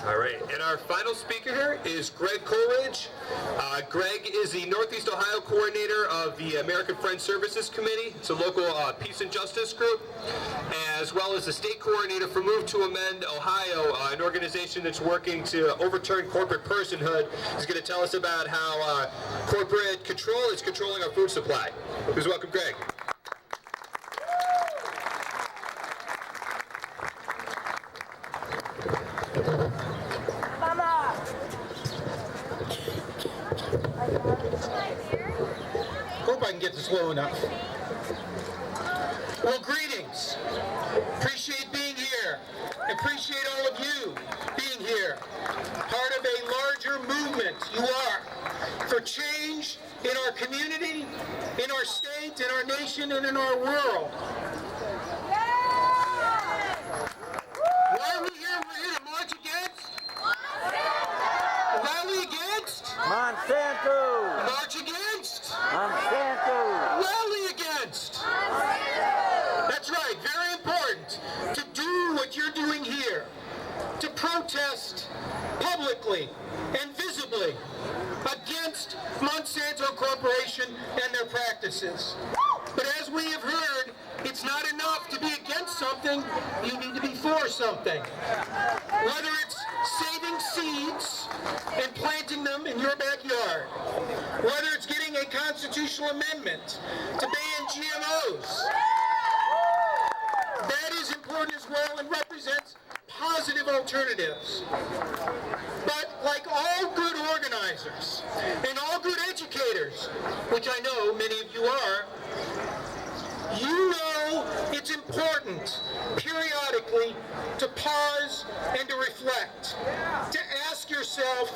All right, and our final speaker here is Greg Coleridge. Greg is the Northeast Ohio coordinator of the American Friends Services Committee. It's a local peace and justice group, as well as the state coordinator for Move to Amend Ohio, an organization that's working to overturn corporate personhood. He's going to tell us about how corporate control is controlling our food supply. Please welcome Greg. Hope I can get this low enough. Well, greetings. Appreciate being here. Appreciate all of you being here. Part of a larger movement you are for change in our community, in our state, in our nation, and in our world. Why are we here? We're here to march against? Rally against? Monsanto! March against? Monsanto! Rally against? That's right, very important to do what you're doing here, to protest publicly and visibly against Monsanto Corporation and their practices. But as we have heard, it's not enough to be against something, you need to be for something. Whether it's saving seeds and planting them in your backyard, whether it's getting a constitutional amendment to ban GMOs, that is important as well and represents positive alternatives. But like all good organizers and all good educators, which I know many of you are, you know it's important periodically to pause and to reflect, to ask yourself,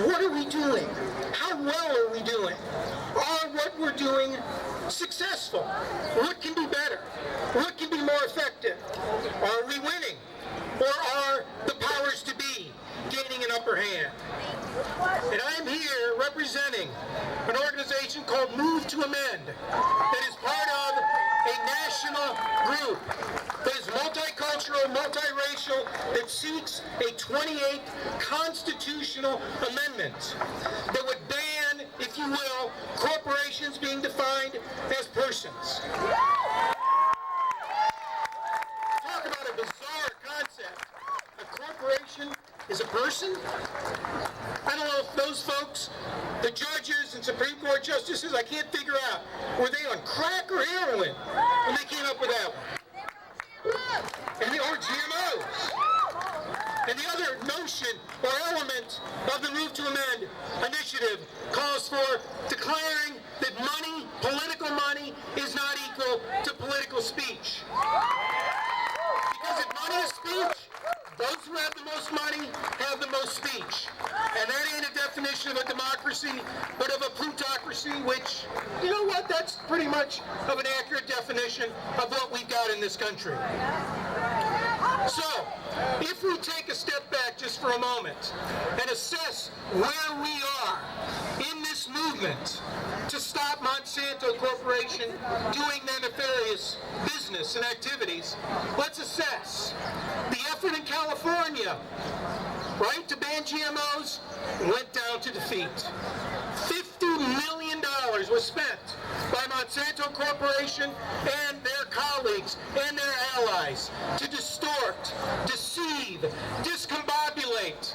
what are we doing? How well are we doing? Are what we're doing successful? What can be better? What can be more effective? Are we winning? Or are the powers to be gaining an upper hand? And I'm here representing an organization called Move to Amend that is part of a national group that is multicultural, multiracial, that seeks a 28th constitutional amendment that would ban, if you will, corporations being defined as persons. Talk about a bizarre concept. A corporation is a person? I don't know if those folks, the judges and Supreme Court justices, I can't figure out, were they on crack or heroin when they came up with that one? Or GMOs. And the other notion or element of the Move to Amend initiative calls for declaring that money, political money, is not equal to political speech. Because if money is speech, those who have the most money have the most speech. And that ain't a definition of a democracy, but of a plutocracy, which, you know what, that's pretty much of an accurate definition of what we've got in this country. So, if we take a step back just for a moment and assess where we are in this movement to stop Monsanto Corporation doing their nefarious business and activities, let's assess the effort in California, right, to ban GMOs, went down to defeat. $50 million was spent by Monsanto Corporation and their colleagues and their allies to distort, deceive, discombobulate,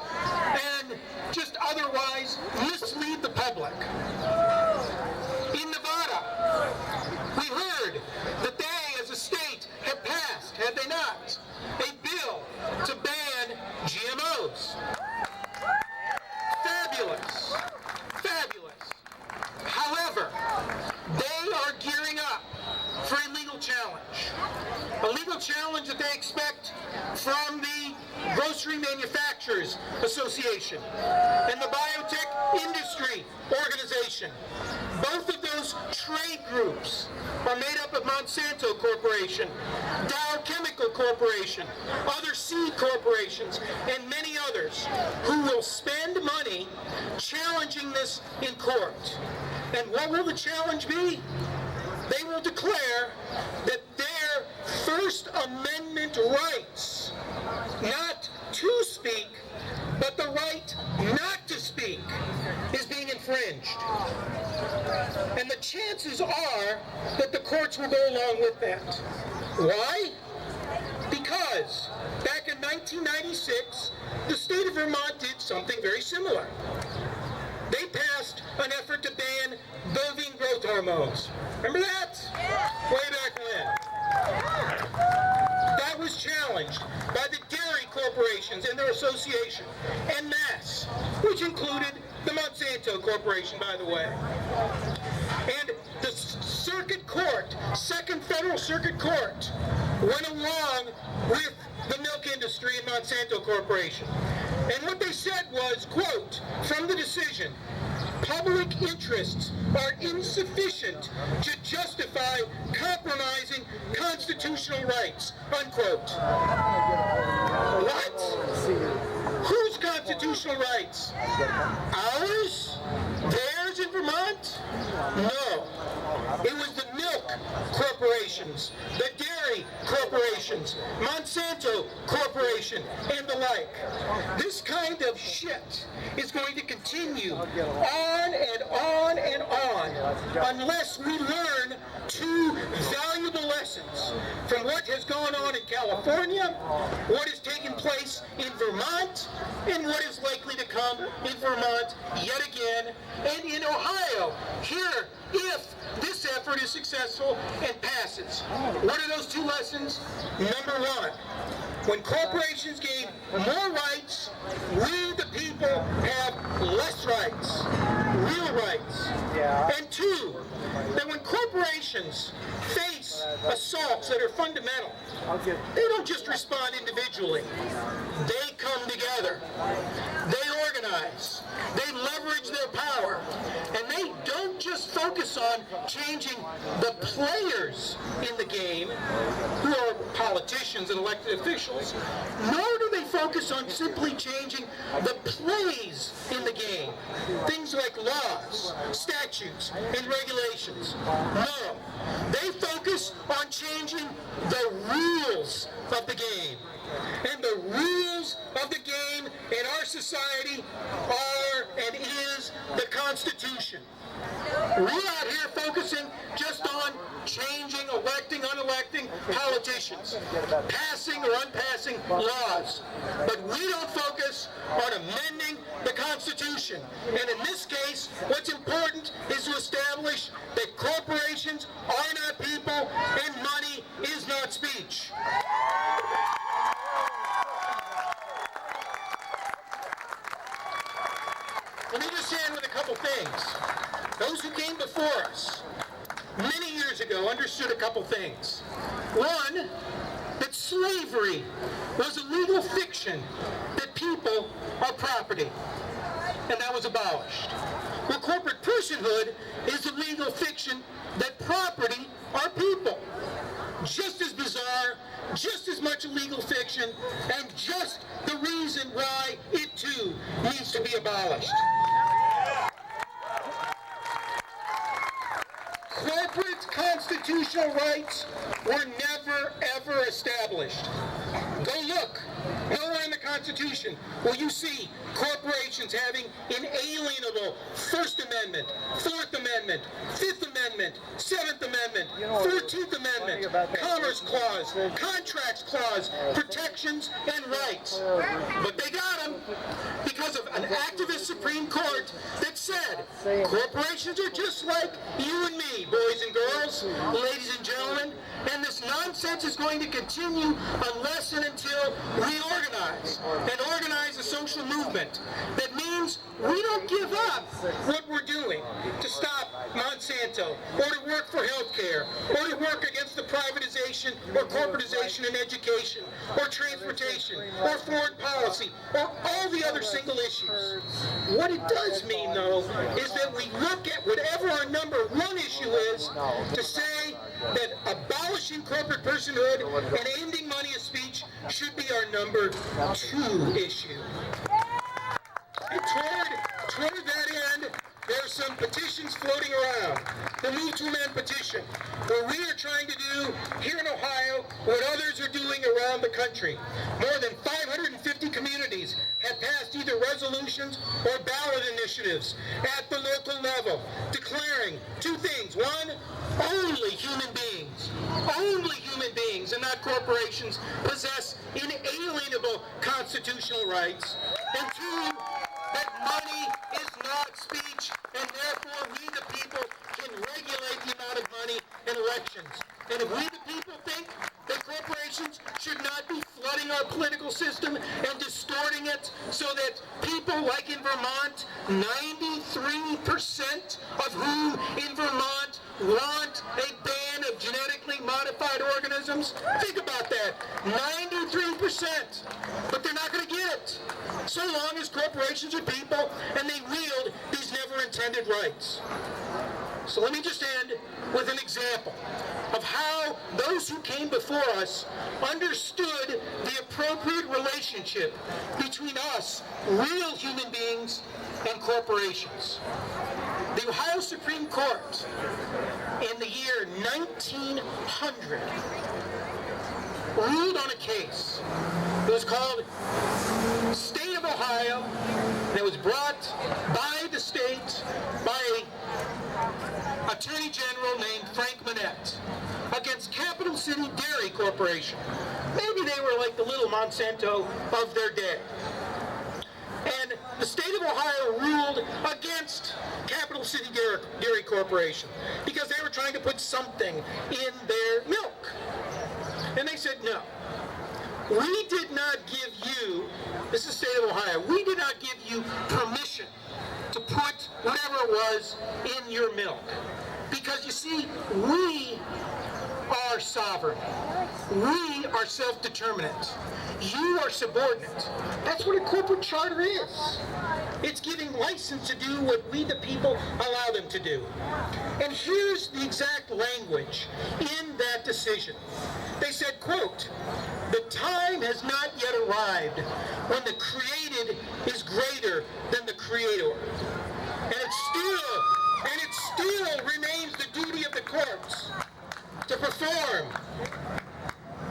and just otherwise mislead the public. In Nevada, we heard that they, as a state, have passed, had they not, a bill to ban GMOs. Fabulous. Fabulous. However, they are gearing up for a legal challenge. A legal challenge that they expect from the Grocery Manufacturers Association and the Biotech Industry Organization. Both of those trade groups are made up of Monsanto Corporation, Dow Chemical Corporation, other seed corporations, and many others who will spend money challenging this in court. And what will the challenge be? They will declare that their First Amendment rights, not to speak, infringed. And the chances are that the courts will go along with that. Why? Because back in 1996, the state of Vermont did something very similar. They passed an effort to ban bovine growth hormones. Remember that? Way back when. That was challenged by the dairy corporations and their association, en masse, which included the Monsanto Corporation, by the way. And the Circuit Court, Second Federal Circuit Court, went along with the milk industry and Monsanto Corporation. And what they said was, quote, from the decision, public interests are insufficient to justify compromising constitutional rights, unquote. What? Whose constitutional rights? Ours? Theirs in Vermont? No. It was the milk corporations, the dairy corporations, Monsanto Corporation, and the like. This kind of shit is going to continue on and on and on unless we learn two valuable lessons from what has gone on in California, what has taken place in Vermont, and what is likely to come in Vermont yet again, and in Ohio, here, if this effort is successful and passes. What are those two lessons? Number one, when corporations gain more rights, we the people have less rights, real rights. And two, that when corporations face assaults that are fundamental, they don't just respond individually. They come together. They organize. They leverage their power. And they don't just focus on changing the players in the game, who are politicians and elected officials, nor do they focus on simply changing the plays in the game. Things like laws, statutes, and regulations. No. They focus on changing the rules of the game. And the rules of the game in our society are and is the Constitution. We're out here focusing just on changing, electing, unelecting politicians, passing or unpassing laws. But we don't focus on amending the Constitution. And in this case, what's important is to establish that corporations are not people and money is not speech. Let me just end with a couple things. Those who came before us many years ago understood a couple things. One, that slavery was a legal fiction, that people are property, and that was abolished. Well, corporate personhood is a legal fiction that property are people. Just as bizarre, just as much a legal fiction, and just the reason why it too needs to be abolished. Corporate constitutional rights were never, ever established. Go look. Nowhere in the Constitution will you see corporations having inalienable First Amendment, Fourth Amendment, Fifth Amendment, Seventh Amendment, 14th Amendment, Commerce Clause, Contracts Clause, protections and rights. But they got them because of an activist Supreme Court that said corporations are just like you and me, boys and girls, ladies and gentlemen, and this nonsense is going to continue unless and until we organize, and organize a social movement. That means we don't give up what we're doing to stop Monsanto, or to work for health care, or to work against the privatization or corporatization in education, or transportation, or foreign policy, or all the other single issues. What it does mean, though, is that we look at whatever our number one issue is to say that abolishing corporate personhood and ending money as speech should be our number two issue. And toward that end, there are some petitions floating around. The Move to Amend petition, where we are trying to do here in Ohio what others are doing around the country. More than 550 communities have passed either resolutions or ballot initiatives at the local level, declaring two things. One, only human beings and not corporations possess inalienable constitutional rights. And two, that money is not speech, and therefore we the people can regulate the amount of money in elections. And if we the people think that corporations should not be flooding our political system and distorting it so that people like in Vermont, 93% of whom in Vermont want a ban of genetically modified organisms, think about that, 93%, but they're not going to get it so long as corporations are people and they wield these never intended rights. So let me just end with an example of how those who came before us understood the appropriate relationship between us, real human beings, and corporations. The Ohio Supreme Court in the year 1900 ruled on a case. It was called State of Ohio, and it was brought by the state by Attorney General named Frank Monette against Capital City Dairy Corporation. Maybe they were like the little Monsanto of their day. And the state of Ohio ruled against Capital City Dairy Corporation because they were trying to put something in their milk. And they said, no, we did not give you, this is the state of Ohio, we did not give you permission to put whatever it was in your milk. Because you see, we are sovereign. We are self-determinant. You are subordinate. That's what a corporate charter is. It's giving license to do what we the people allow them to do. And here's the exact language in that decision. They said, quote, "The time has not yet arrived when the created is greater than the creator. And it still remains the duty of the courts to perform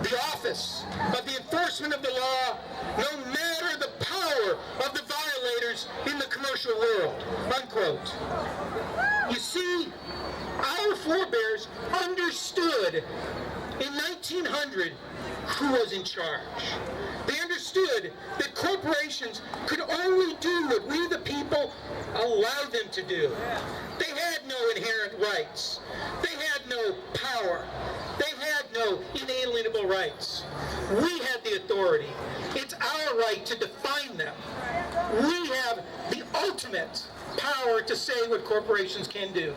the office of the enforcement of the law, no matter the power of the violators in the commercial world," unquote. You see, our forebears understood in 1900 who was in charge. They understood that corporations could only do what we the people allow them to do. They had no inherent rights. They had no power. They had no inalienable rights. We had the authority. It's our right to define them. We have the ultimate power to say what corporations can do.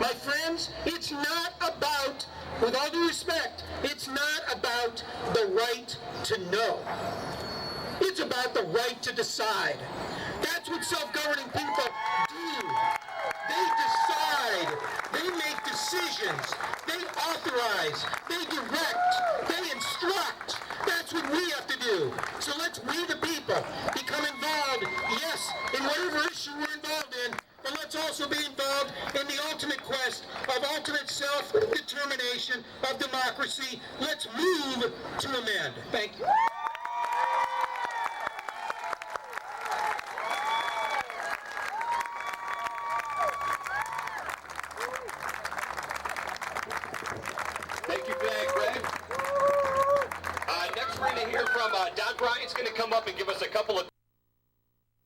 My friends, it's not about, with all due respect, it's not about the right to know. It's about the right to decide. That's what self-governing people do. They decide. They make decisions. They authorize. They direct. They instruct. That's what we have to do. So let's, we the people, become involved, yes, in whatever issue we're involved in, but let's also be involved in the ultimate quest of ultimate self-determination of democracy. Let's move to amend. Thank you. Thank you for that, Greg. Next we're going to hear from Don Bryant's going to come up and give us a couple